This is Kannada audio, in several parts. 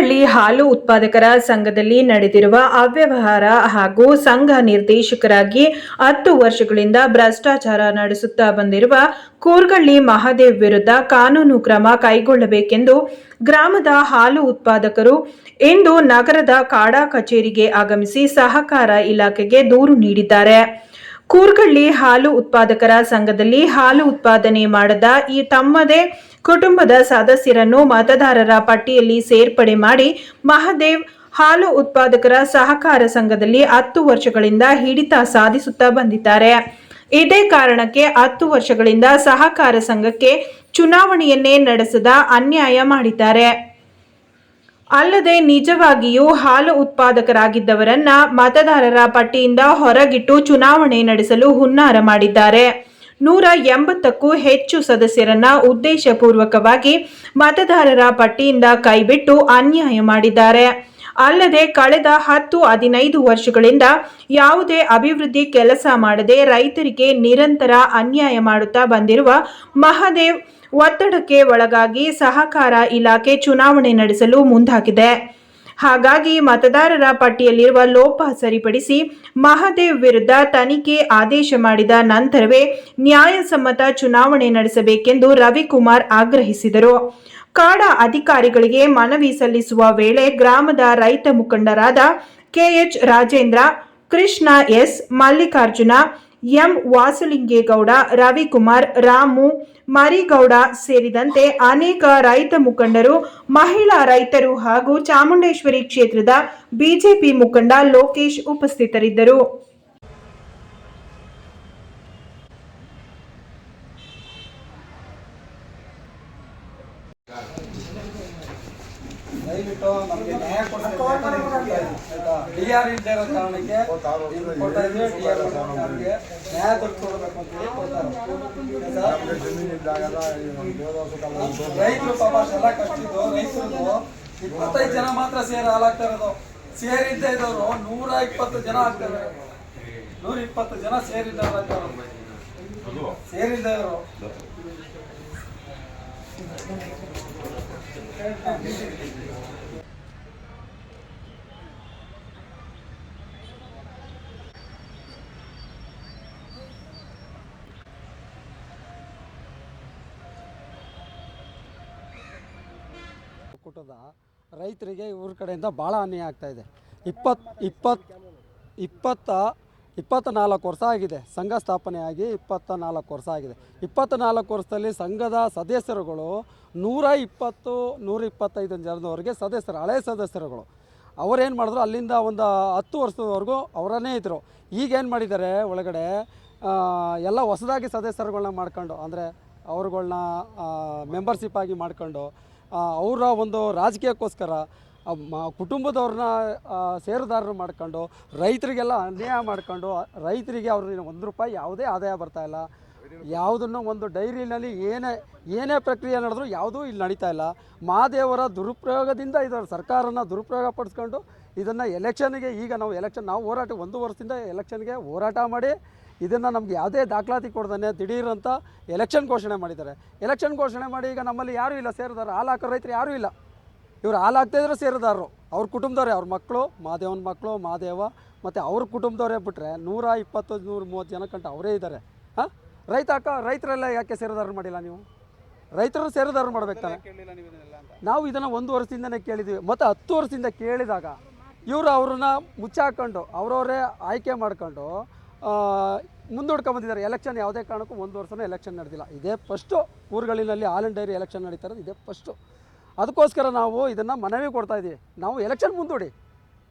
ಕೂರ್ಗಳ್ಳಿ ಹಾಲು ಉತ್ಪಾದಕರ ಸಂಘದಲ್ಲಿ ನಡೆದಿರುವ ಅವ್ಯವಹಾರ ಹಾಗೂ ಸಂಘ ನಿರ್ದೇಶಕರಾಗಿ 10 ವರ್ಷಗಳಿಂದ ಭ್ರಷ್ಟಾಚಾರ ನಡೆಸುತ್ತಾ ಬಂದಿರುವ ಕೂರ್ಗಳ್ಳಿ ಮಹಾದೇವ್ ವಿರುದ್ಧ ಕಾನೂನು ಕ್ರಮ ಕೈಗೊಳ್ಳಬೇಕೆಂದು ಗ್ರಾಮದ ಹಾಲು ಉತ್ಪಾದಕರು ಇಂದು ನಗರದ ಕಾಡಾ ಕಚೇರಿಗೆ ಆಗಮಿಸಿ ಸಹಕಾರ ಇಲಾಖೆಗೆ ದೂರು ನೀಡಿದ್ದಾರೆ. ಕೂರ್ಗಳ್ಳಿ ಹಾಲು ಉತ್ಪಾದಕರ ಸಂಘದಲ್ಲಿ ಹಾಲು ಉತ್ಪಾದನೆ ಮಾಡದ ಈ ತಮ್ಮದೇ ಕುಟುಂಬದ ಸದಸ್ಯರನ್ನು ಮತದಾರರ ಪಟ್ಟಿಯಲ್ಲಿ ಸೇರ್ಪಡೆ ಮಾಡಿ ಮಹಾದೇವ್ ಹಾಲು ಉತ್ಪಾದಕರ ಸಹಕಾರ ಸಂಘದಲ್ಲಿ 10 ವರ್ಷಗಳಿಂದ ಹಿಡಿತ ಸಾಧಿಸುತ್ತಾ ಬಂದಿದ್ದಾರೆ. ಇದೇ ಕಾರಣಕ್ಕೆ 10 ವರ್ಷಗಳಿಂದ ಸಹಕಾರ ಸಂಘಕ್ಕೆ ಚುನಾವಣೆಯನ್ನೇ ನಡೆಸದ ಅನ್ಯಾಯ ಮಾಡಿದ್ದಾರೆ. ಅಲ್ಲದೆ ನಿಜವಾಗಿಯೂ ಹಾಲು ಉತ್ಪಾದಕರಾಗಿದ್ದವರನ್ನ ಮತದಾರರ ಪಟ್ಟಿಯಿಂದ ಹೊರಗಿಟ್ಟು ಚುನಾವಣೆ ನಡೆಸಲು ಹುನ್ನಾರ ಮಾಡಿದ್ದಾರೆ. 180ಕ್ಕೂ ಹೆಚ್ಚು ಸದಸ್ಯರನ್ನ ಉದ್ದೇಶಪೂರ್ವಕವಾಗಿ ಮತದಾರರ ಪಟ್ಟಿಯಿಂದ ಕೈಬಿಟ್ಟು ಅನ್ಯಾಯ ಮಾಡಿದ್ದಾರೆ. ಅಲ್ಲದೆ ಕಳೆದ 10-15 ವರ್ಷಗಳಿಂದ ಯಾವುದೇ ಅಭಿವೃದ್ಧಿ ಕೆಲಸ ಮಾಡದೆ ರೈತರಿಗೆ ನಿರಂತರ ಅನ್ಯಾಯ ಮಾಡುತ್ತಾ ಬಂದಿರುವ ಮಹಾದೇವ್ ಒತ್ತಡಕ್ಕೆ ಒಳಗಾಗಿ ಸಹಕಾರ ಇಲಾಖೆ ಚುನಾವಣೆ ನಡೆಸಲು ಮುಂದಾಗಿದೆ. ಹಾಗಾಗಿ ಮತದಾರರ ಪಟ್ಟಿಯಲ್ಲಿರುವ ಲೋಪ ಸರಿಪಡಿಸಿ ಮಹಾದೇವ್ ವಿರುದ್ಧ ತನಿಖೆ ಆದೇಶ ಮಾಡಿದ ನಂತರವೇ ನ್ಯಾಯಸಮ್ಮತ ಚುನಾವಣೆ ನಡೆಸಬೇಕೆಂದು ರವಿಕುಮಾರ್ ಆಗ್ರಹಿಸಿದರು. ಕಾಡಾ ಅಧಿಕಾರಿಗಳಿಗೆ ಮನವಿ ಸಲ್ಲಿಸುವ ವೇಳೆ ಗ್ರಾಮದ ರೈತ ಮುಖಂಡರಾದ KH Rajendra, Krishna S, Mallikarjuna, M Vasulingegowda, Ravikumar, Ramu, Marigowda ಸೇರಿದಂತೆ ಅನೇಕ ರೈತ ಮುಖಂಡರು, ಮಹಿಳಾ ರೈತರು ಹಾಗೂ ಚಾಮುಂಡೇಶ್ವರಿ ಕ್ಷೇತ್ರದ ಬಿಜೆಪಿ ಮುಖಂಡ ಲೋಕೇಶ್ ಉಪಸ್ಥಿತರಿದ್ದರು. ದಯವಿಟ್ಟು ನಮಗೆ ನ್ಯಾಯ ಕೊಡಿಸಿ ಡಿಆರ್ ಇಲ್ಲದೆ ಇರೋ ಕಾರಣಕ್ಕೆ ಕೊಡ್ತಾ ಇದ್ವಿ. ಡಿಆರ್ ನಮಗೆ ನ್ಯಾಯ ಕೊಡಬೇಕು ಅಂತ ಹೇಳಿ ಕೊಡ್ತಾರೆ. ರೈತರು ಪಾಪ ಎಲ್ಲ ಕಷ್ಟಿದ್ದು ರೈತರು 25 ಜನ ಮಾತ್ರ ಸೇರಿ ಹಾಲಾಗ್ತಾ ಇರೋದು. ಸೇರಿದ್ದೇ ಇದ್ದವರು 120 ಜನ ಆಗ್ತಾರೆ. 120 ಜನ ಸೇರಿದ್ದವರು ಸೇರಿದ್ದವರು ರೈತರಿಗೆ ಇವ್ರ ಕಡೆಯಿಂದ ಭಾಳ ಅನ್ಯಾಯ ಆಗ್ತಾಯಿದೆ. 24 ವರ್ಷ ಆಗಿದೆ ಸಂಘ ಸ್ಥಾಪನೆಯಾಗಿ. 24 ವರ್ಷ ಆಗಿದೆ. 24 ವರ್ಷದಲ್ಲಿ ಸಂಘದ ಸದಸ್ಯರುಗಳು 120-125 ಜನದವರೆಗೆ ಸದಸ್ಯರು, ಹಳೆ ಸದಸ್ಯರುಗಳು ಅವರೇನು ಮಾಡಿದ್ರು, ಅಲ್ಲಿಂದ ಒಂದು 10 ವರ್ಷದವರೆಗೂ ಅವರನ್ನೇ ಇದ್ದರು. ಈಗೇನು ಮಾಡಿದ್ದಾರೆ, ಒಳಗಡೆ ಎಲ್ಲ ಹೊಸದಾಗಿ ಸದಸ್ಯರುಗಳನ್ನ ಮಾಡ್ಕೊಂಡು, ಅಂದರೆ ಅವ್ರುಗಳ್ನ ಮೆಂಬರ್ಶಿಪ್ ಆಗಿ ಮಾಡ್ಕೊಂಡು ಅವರ ಒಂದು ರಾಜಕೀಯಕ್ಕೋಸ್ಕರ ಕುಟುಂಬದವ್ರನ್ನ ಷೇರುದಾರರು ಮಾಡ್ಕೊಂಡು ರೈತರಿಗೆಲ್ಲ ಅನ್ಯಾಯ ಮಾಡ್ಕೊಂಡು, ರೈತರಿಗೆ ಅವ್ರಿಗೆ 1 ರೂಪಾಯಿ ಯಾವುದೇ ಆದಾಯ ಬರ್ತಾಯಿಲ್ಲ. ಯಾವುದನ್ನು ಒಂದು ಡೈರಿನಲ್ಲಿ ಏನೇ ಪ್ರಕ್ರಿಯೆ ನಡೆದ್ರು ಯಾವುದೂ ಇಲ್ಲಿ ನಡೀತಾ ಇಲ್ಲ. ಮಹಾದೇವರ ದುರುಪಯೋಗದಿಂದ ಇದರ ಸರ್ಕಾರನ ದುರುಪಯೋಗ ಪಡಿಸ್ಕೊಂಡು ಇದನ್ನು ಎಲೆಕ್ಷನ್ಗೆ, ಈಗ ನಾವು ಹೋರಾಟ 1 ವರ್ಷದಿಂದ ಎಲೆಕ್ಷನ್ಗೆ ಹೋರಾಟ ಮಾಡಿ ಇದನ್ನು ನಮ್ಗೆ ಯಾವುದೇ ದಾಖಲಾತಿ ಕೊಡ್ದೇ ದಿಢೀರಂತ ಎಲೆಕ್ಷನ್ ಘೋಷಣೆ ಮಾಡಿದ್ದಾರೆ. ಎಲೆಕ್ಷನ್ ಘೋಷಣೆ ಮಾಡಿ ಈಗ ನಮ್ಮಲ್ಲಿ ಯಾರೂ ಇಲ್ಲ ಸೇರಿದಾರೆ. ಹಾಲು ಹಾಕೋ ರೈತರು ಯಾರೂ ಇಲ್ಲ. ಇವರು ಹಾಲು ಹಾಕ್ತಾಯಿದ್ರು ಸೇರಿದಾರರು, ಅವ್ರ ಕುಟುಂಬದವರೇ, ಅವ್ರ ಮಕ್ಕಳು, ಮಹಾದೇವನ ಮಕ್ಕಳು, ಮಹಾದೇವ ಮತ್ತು ಅವ್ರ ಕುಟುಂಬದವರೇ ಬಿಟ್ಟರೆ 120-130 ಜನಕ್ಕಂಟ ಅವರೇ ಇದ್ದಾರೆ. ರೈತರೆಲ್ಲ ಯಾಕೆ ಸೇರಿದಾರರು ಮಾಡಿಲ್ಲ? ನೀವು ರೈತರು ಸೇರಿದಾರರು ಮಾಡ್ಬೇಕು ತಾನೆ. ನಾವು ಇದನ್ನು 1 ವರ್ಷದಿಂದನೇ ಕೇಳಿದ್ವಿ. ಮತ್ತು 10 ವರ್ಷದಿಂದ ಕೇಳಿದಾಗ ಇವರು ಅವ್ರನ್ನ ಮುಚ್ಚಾಕೊಂಡು ಅವರವರೇ ಆಯ್ಕೆ ಮಾಡ್ಕೊಂಡು ಮುಂದೂಡ್ಕೊಂಬಂದಿದ್ದಾರೆ. ಎಲೆಕ್ಷನ್ ಯಾವುದೇ ಕಾರಣಕ್ಕೂ 1 ವರ್ಷನೂ ಎಲೆಕ್ಷನ್ ನಡೆದಿಲ್ಲ. ಇದೇ ಫಸ್ಟು ಕೂರ್ಗಳ್ಳಿನಲ್ಲಿ ಹಾಲ್ ಆ್ಯಂಡ್ ಡೈರಿ ಎಲೆಕ್ಷನ್ ನಡೀತಾ ಇರೋದು ಇದೇ ಫಸ್ಟು. ಅದಕ್ಕೋಸ್ಕರ ನಾವು ಇದನ್ನು ಮನವಿ ಕೊಡ್ತಾಯಿದ್ದೀವಿ. ನಾವು ಎಲೆಕ್ಷನ್ ಮುಂದೂಡಿ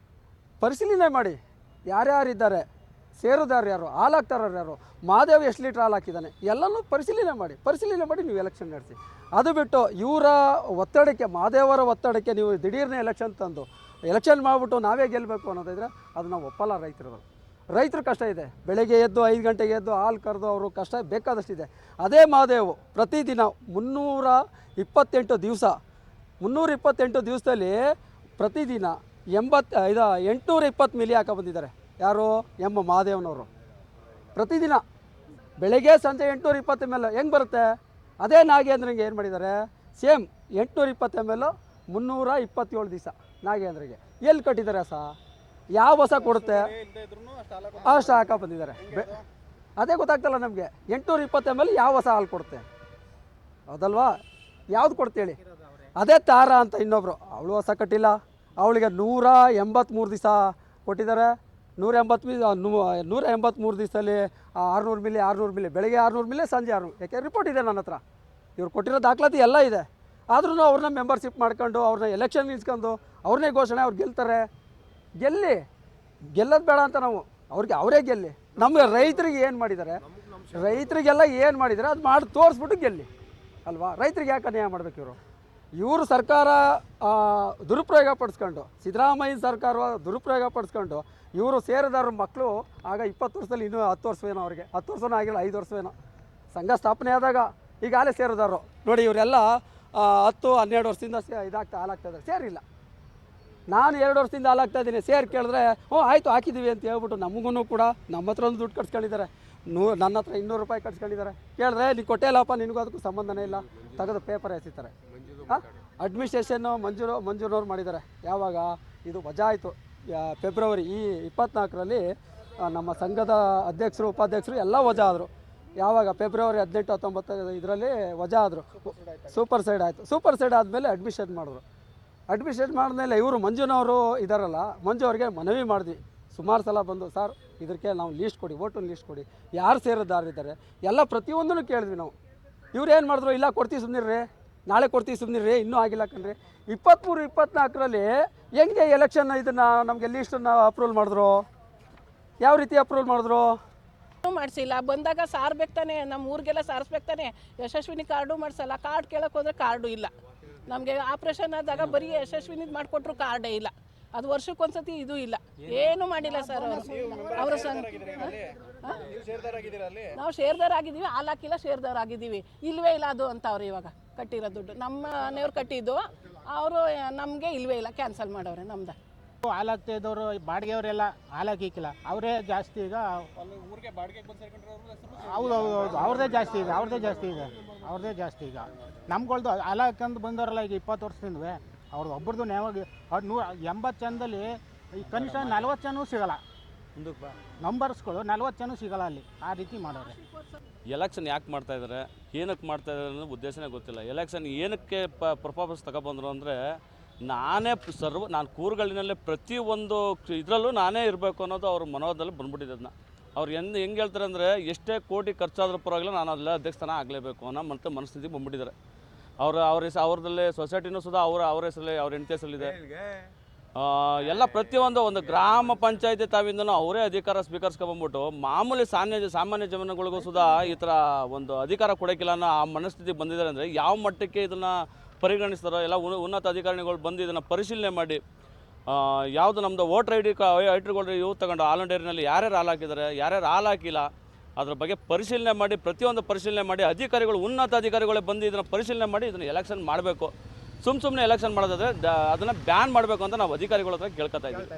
ಪರಿಶೀಲನೆ ಮಾಡಿ ಯಾರ್ಯಾರಿದ್ದಾರೆ, ಸೇರುದಾರರು ಯಾರು, ಹಾಲು ಹಾಕ್ತಾರವ್ರು ಯಾರು, ಮಹಾದೇವ್ ಎಷ್ಟು ಲೀಟ್ರ್ ಹಾಲು ಹಾಕಿದ್ದಾನೆ ಎಲ್ಲನೂ ಪರಿಶೀಲನೆ ಮಾಡಿ ನೀವು ಎಲೆಕ್ಷನ್ ನಡೆಸಿ. ಅದು ಬಿಟ್ಟು ಇವರ ಒತ್ತಡಕ್ಕೆ, ಮಹಾದೇವರ ಒತ್ತಡಕ್ಕೆ ನೀವು ದಿಢೀರ್ನೇ ಎಲೆಕ್ಷನ್ ತಂದು ಎಲೆಕ್ಷನ್ ಮಾಡಿಬಿಟ್ಟು ನಾವೇ ಗೆಲ್ಲಬೇಕು ಅನ್ನೋದಿದ್ರೆ ಅದು ನಾವು ಒಪ್ಪಲ್ಲ. ರೈತರು ಕಷ್ಟ ಇದೆ. ಬೆಳಗ್ಗೆ ಎದ್ದು 5 ಗಂಟೆಗೆ ಎದ್ದು ಹಾಲು ಕರೆದು ಅವರು ಕಷ್ಟ ಬೇಕಾದಷ್ಟಿದೆ. ಅದೇ ಮಹಾದೇವು ಪ್ರತಿದಿನ 328 ದಿವಸದಲ್ಲಿ ಪ್ರತಿದಿನ 820 ಮಿಲಿ ಹಾಕಿ ಬಂದಿದ್ದಾರೆ. ಯಾರು? ಮಹಾದೇವನವರು ಪ್ರತಿದಿನ ಬೆಳಗ್ಗೆ ಸಂಜೆ 820 ml ಹೆಂಗೆ ಬರುತ್ತೆ? ಅದೇ ನಾಗೇಂದ್ರಂಗೆ ಏನು ಮಾಡಿದ್ದಾರೆ, ಸೇಮ್ 820 ml 327 ದಿವಸ ನಾಗೇಂದ್ರಿಗೆ ಎಲ್ಲಿ ಕಟ್ಟಿದ್ದಾರೆ ಹೊಸ? ಯಾವ ಹೊಸ ಕೊಡುತ್ತೆ ಅಷ್ಟು ಹಾಕ ಬಂದಿದ್ದಾರೆ. ಅದೇ ಗೊತ್ತಾಗ್ತಲ್ಲ ನಮಗೆ. 820 ml ಯಾವ ಹೊಸ ಹಾಲು ಕೊಡುತ್ತೆ? ಹೌದಲ್ವಾ? ಯಾವ್ದು ಕೊಡ್ತೇಳಿ? ಅದೇ ತಾರ ಅಂತ ಇನ್ನೊಬ್ರು, ಅವಳು ಹೊಸ ಕಟ್ಟಿಲ್ಲ. ಅವಳಿಗೆ 183 ದಿವಸ ಕೊಟ್ಟಿದ್ದಾರೆ. 183 ದಿವಸದಲ್ಲಿ 600 ಮಿಲಿ ಬೆಳಗ್ಗೆ 600 ಮಿಲಿ ಸಂಜೆ 600. ಯಾಕೆ ರಿಪೋರ್ಟ್ ಇದೆ ನನ್ನ ಹತ್ರ, ಇವ್ರು ಕೊಟ್ಟಿರೋ ದಾಖಲಾತಿ ಎಲ್ಲ ಇದೆ. ಆದ್ರೂ ಅವ್ರನ್ನ ಮೆಂಬರ್ಶಿಪ್ ಮಾಡ್ಕೊಂಡು ಅವ್ರನ್ನ ಎಲೆಕ್ಷನ್ ನಿಲ್ಸ್ಕೊಂಡು ಅವ್ರನ್ನೇ ಘೋಷಣೆ, ಅವ್ರು ಗೆಲ್ತಾರೆ. ಗೆಲ್ಲೋದು ಬೇಡ ಅಂತ ನಾವು, ಅವ್ರಿಗೆ ಅವರೇ ಗೆಲ್ಲಿ. ನಮಗೆ ರೈತರಿಗೆ ಏನು ಮಾಡಿದ್ದಾರೆ, ರೈತರಿಗೆಲ್ಲ ಏನು ಮಾಡಿದ್ದಾರೆ ಅದು ಮಾಡಿ ತೋರಿಸ್ಬಿಟ್ಟು ಗೆಲ್ಲಿ ಅಲ್ವಾ? ರೈತರಿಗೆ ಯಾಕೆ ಅನ್ಯಾಯ ಮಾಡಬೇಕು ಇವರು ಸರ್ಕಾರ ದುರುಪಯೋಗ ಪಡಿಸ್ಕೊಂಡು, ಸಿದ್ದರಾಮಯ್ಯ ಸರ್ಕಾರ ದುರುಪಯೋಗ ಪಡಿಸ್ಕೊಂಡು, ಇವರು ಸೇರಿದವ್ರ ಮಕ್ಕಳು ಆಗ 20 ವರ್ಷದಲ್ಲಿ ಇನ್ನೂ 10 ವರ್ಷವೇನೋ, ಅವ್ರಿಗೆ 10 ವರ್ಷನೂ ಆಗಿಲ್ಲ, 5 ವರ್ಷವೇನೋ ಸಂಘ ಸ್ಥಾಪನೆ ಆದಾಗ ಈಗಾಗಲೇ ಸೇರಿದವರು ನೋಡಿ. ಇವರೆಲ್ಲ 10-12 ವರ್ಷದಿಂದ ಹಾಲಾಗ್ತಾ ಇದ್ದಾರೆ. ಸೇರಿಲ್ಲ. ನಾನು 2 ವರ್ಷದಿಂದ ಹಾಲಾಗ್ತಾ ಇದ್ದೀನಿ. ಸೇರಿ ಕೇಳಿದ್ರೆ ಆಯಿತು ಹಾಕಿದ್ದೀವಿ ಅಂತ ಹೇಳ್ಬಿಟ್ಟು ನಮಗೂ ಕೂಡ ನಮ್ಮ ಹತ್ರ ಒಂದು ದುಡ್ಡು ಕಟ್ಸ್ಕೊಂಡಿದ್ದಾರೆ. ನನ್ನ ಹತ್ರ 200 ರೂಪಾಯಿ ಕಟ್ಸ್ಕೊಂಡಿದ್ದಾರೆ. ಕೇಳಿದ್ರೆ ನೀನು ಕೊಟ್ಟೇಲಪ್ಪ, ನಿನಗೂ ಅದಕ್ಕೂ ಸಂಬಂಧನೇ ಇಲ್ಲ, ತೆಗೆದು ಪೇಪರ್ ಎಸಿತಾರೆ. ಅಡ್ಮಿನಿಸ್ಟ್ರೇಷನ್ನು ಮಂಜೂರವ್ರು ಮಾಡಿದ್ದಾರೆ. ಯಾವಾಗ ಇದು ವಜಾ ಆಯಿತು? ಫೆಬ್ರವರಿ 24ರಲ್ಲಿ ನಮ್ಮ ಸಂಘದ ಅಧ್ಯಕ್ಷರು ಉಪಾಧ್ಯಕ್ಷರು ಎಲ್ಲ ವಜಾ ಆದರು. ಯಾವಾಗ? ಫೆಬ್ರವರಿ 18-19 ಇದರಲ್ಲಿ ವಜಾ ಆದರು. ಸೂಪರ್ ಸೈಡ್ ಆಯಿತು. ಸೂಪರ್ ಸೈಡ್ ಆದಮೇಲೆ ಅಡ್ಮಿಷನ್ ಮಾಡಿದ್ರು. ಅಡ್ಮಿಷನ್ ಮಾಡಿದ್ಮೇಲೆ ಇವರು ಮಂಜುನವರು ಇದ್ದಾರಲ್ಲ, ಮಂಜು ಅವ್ರಿಗೆ ಮನವಿ ಮಾಡಿದ್ವಿ ಸುಮಾರು ಸಲ ಬಂದು, ಸರ್ ಇದಕ್ಕೆ ನಾವು ಲೀಸ್ಟ್ ಕೊಡಿ, ವೋಟನ್ನು ಲೀಸ್ಟ್ ಕೊಡಿ, ಯಾರು ಸೇರಿದ್ದಾರೆ ಎಲ್ಲ ಪ್ರತಿಯೊಂದನ್ನು ಕೇಳಿದ್ವಿ ನಾವು. ಇವ್ರು ಏನು ಮಾಡಿದ್ರು? ಇಲ್ಲ ಕೊಡ್ತೀವಿ ಸುಮ್ಮನಿರ್ರಿ, ನಾಳೆ ಕೊಡ್ತೀವಿ ಸುಮ್ಮನಿರ್ರಿ, ಇನ್ನೂ ಆಗಿಲ್ಲ ಕಣ್ರಿ. 23-24ರಲ್ಲಿ ಹೆಂಗೆ ಎಲೆಕ್ಷನ್ ಇದನ್ನು ನಮಗೆ ಲೀಸ್ಟನ್ನು ಅಪ್ರೂವಲ್ ಮಾಡಿದ್ರು? ಯಾವ ರೀತಿ ಅಪ್ರೂವಲ್ ಮಾಡಿದ್ರು? ಮಾಡಿಸಿಲ್ಲ. ಬಂದಾಗ ಸಾರ್ಬೇಕು ತಾನೆ, ನಮ್ಮ ಊರಿಗೆಲ್ಲ ಸಾರಿಸ್ಬೇಕು ತಾನೆ. ಯಶಸ್ವಿನಿ ಕಾರ್ಡು ಮಾಡಿಸಲ್ಲ. ಕಾರ್ಡ್ ಕೇಳಕ್ಕೆ ಹೋದ್ರೆ ಕಾರ್ಡು ಇಲ್ಲ. ನಮಗೆ ಆಪ್ರೇಷನ್ ಆದಾಗ ಬರೀ ಯಶಸ್ವಿನಿದು ಮಾಡಿಕೊಟ್ರು, ಕಾರ್ಡೇ ಇಲ್ಲ. ಅದು ವರ್ಷಕ್ಕೊಂದ್ಸತಿ ಇದು ಇಲ್ಲ, ಏನು ಮಾಡಿಲ್ಲ ಸರ್ ಅವರು. ನಾವು ಶೇರ್ದಾರ್ ಆಗಿದ್ದೀವಿ, ಹಾಲು ಹಾಕಿಲ್ಲ, ಶೇರ್ದಾರ್ ಆಗಿದ್ದೀವಿ. ಇಲ್ವೇ ಇಲ್ಲ ಅದು ಅಂತ ಅವ್ರು ಇವಾಗ ಕಟ್ಟಿರೋ ದುಡ್ಡು ನಮ್ಮ ಮನೆಯವ್ರು ಕಟ್ಟಿದ್ದು, ಅವರು ನಮಗೆ ಇಲ್ವೇ ಇಲ್ಲ, ಕ್ಯಾನ್ಸಲ್ ಮಾಡವ್ರೆ ನಮ್ದು. ಹಾಲು ಹಾಕ್ತಾ ಇದ್ದವರು ಬಾಡಿಗೆಯವರೆಲ್ಲ ಹಾಲು ಹಾಕಿಕ್ಕಿಲ್ಲ, ಅವರೇ ಜಾಸ್ತಿ ಈಗ. ಹೌದು ಅವ್ರದ್ದೇ ಜಾಸ್ತಿ ಇದೆ, ಅವ್ರದ್ದೇ ಜಾಸ್ತಿ ಈಗ. ನಮ್ಗಳ್ದು ಹಾಲು ಹಾಕೊಂಡು ಬಂದವರಲ್ಲ ಈಗ 20 ವರ್ಷದಿಂದವೇ, ಅವ್ರದ್ದು ಒಬ್ಬರದು ನೇವಾಗಿ 80 ಜನದಲ್ಲಿ ಈ ಕನಿಷ್ಠ 40 ಜನೂ ಸಿಗೋಲ್ಲ. ನಂಬರ್ಸ್ಗಳು 40 ಜನೂ ಸಿಗೋಲ್ಲ ಅಲ್ಲಿ. ಆ ರೀತಿ ಮಾಡೋರೆ. ಎಲೆಕ್ಷನ್ ಯಾಕೆ ಮಾಡ್ತಾ ಇದ್ದಾರೆ, ಏನಕ್ಕೆ ಮಾಡ್ತಾ ಇದ್ದಾರೆ ಅನ್ನೋ ಉದ್ದೇಶನೇ ಗೊತ್ತಿಲ್ಲ. ಎಲೆಕ್ಷನ್ ಏನಕ್ಕೆ ಪರ್ಫಾರ್ಮೆನ್ಸ್ ತಗೊಬಂದರು ಅಂದರೆ, ನಾನು ಕೂರುಗಳಿನಲ್ಲೇ ಪ್ರತಿಯೊಂದು ಇದರಲ್ಲೂ ನಾನೇ ಇರಬೇಕು ಅನ್ನೋದು ಅವ್ರ ಮನೋದಲ್ಲಿ ಬಂದ್ಬಿಟ್ಟಿದೆ. ಅದನ್ನ ಅವ್ರು ಹೆಂಗೆ ಹೇಳ್ತಾರೆ ಅಂದರೆ, ಎಷ್ಟೇ ಕೋಟಿ ಖರ್ಚಾದ್ರೂ ಪರವಾಗಿಲ್ಲ ನಾನು ಅಲ್ಲ ಅಧ್ಯಕ್ಷಸ್ಥಾನ ಆಗಲೇಬೇಕು ಅನ್ನೋ ಮನಸ್ಥಿತಿಗೆ ಬಂದ್ಬಿಟ್ಟಿದ್ದಾರೆ. ಅವ್ರದ್ರಲ್ಲಿ ಸೊಸೈಟಿನೂ ಸುಧಾ ಅವ್ರ ಹೆಸರಲ್ಲಿ, ಅವ್ರ ಹೆಂಡತಿ ಹೆಸರಲ್ಲಿದೆ. ಎಲ್ಲ ಪ್ರತಿಯೊಂದು ಒಂದು ಗ್ರಾಮ ಪಂಚಾಯತಿ ತಾವಿಂದನೂ ಅವರೇ ಅಧಿಕಾರ ಸ್ವೀಕರಿಸ್ಕೊಂಡ್ಬಂದ್ಬಿಟ್ಟು ಮಾಮೂಲಿ ಸಾಮಾನ್ಯ ಜನಗಳಿಗೂ ಸುಧಾ ಈ ಥರ ಒಂದು ಅಧಿಕಾರ ಕೊಡೋಕ್ಕಿಲ್ಲ ಅನ್ನೋ ಆ ಮನಸ್ಥಿತಿಗೆ ಬಂದಿದ್ದಾರೆ. ಅಂದರೆ ಯಾವ ಮಟ್ಟಕ್ಕೆ ಇದನ್ನು ಪರಿಗಣಿಸ್ತಾರೋ, ಎಲ್ಲ ಉನ್ನತ ಅಧಿಕಾರಿಗಳು ಬಂದು ಇದನ್ನು ಪರಿಶೀಲನೆ ಮಾಡಿ, ಯಾವುದು ನಮ್ಮದು ವೋಟರ್ ಐಡಿಗಳು ಇವು ತಗೊಂಡು ಹಾಲು ಡೈರಿನಲ್ಲಿ ಯಾರ್ಯಾರು ಹಾಲು ಹಾಕಿದ್ದಾರೆ, ಯಾರ್ಯಾರು ಹಾಲು ಹಾಕಿಲ್ಲ, ಅದ್ರ ಬಗ್ಗೆ ಪರಿಶೀಲನೆ ಮಾಡಿ, ಪ್ರತಿಯೊಂದು ಪರಿಶೀಲನೆ ಮಾಡಿ, ಅಧಿಕಾರಿಗಳು ಉನ್ನತ ಅಧಿಕಾರಿಗಳೇ ಬಂದು ಇದನ್ನು ಪರಿಶೀಲನೆ ಮಾಡಿ ಇದನ್ನು ಎಲೆಕ್ಷನ್ ಮಾಡಬೇಕು. ಸುಮ್ಮನೆ ಎಲೆಕ್ಷನ್ ಮಾಡೋದಾದರೆ ಅದನ್ನು ಬ್ಯಾನ್ ಮಾಡಬೇಕು ಅಂತ ನಾವು ಅಧಿಕಾರಿಗಳ ಹತ್ರ ಕೇಳ್ಕೊತಾ ಇದ್ದೀವಿ.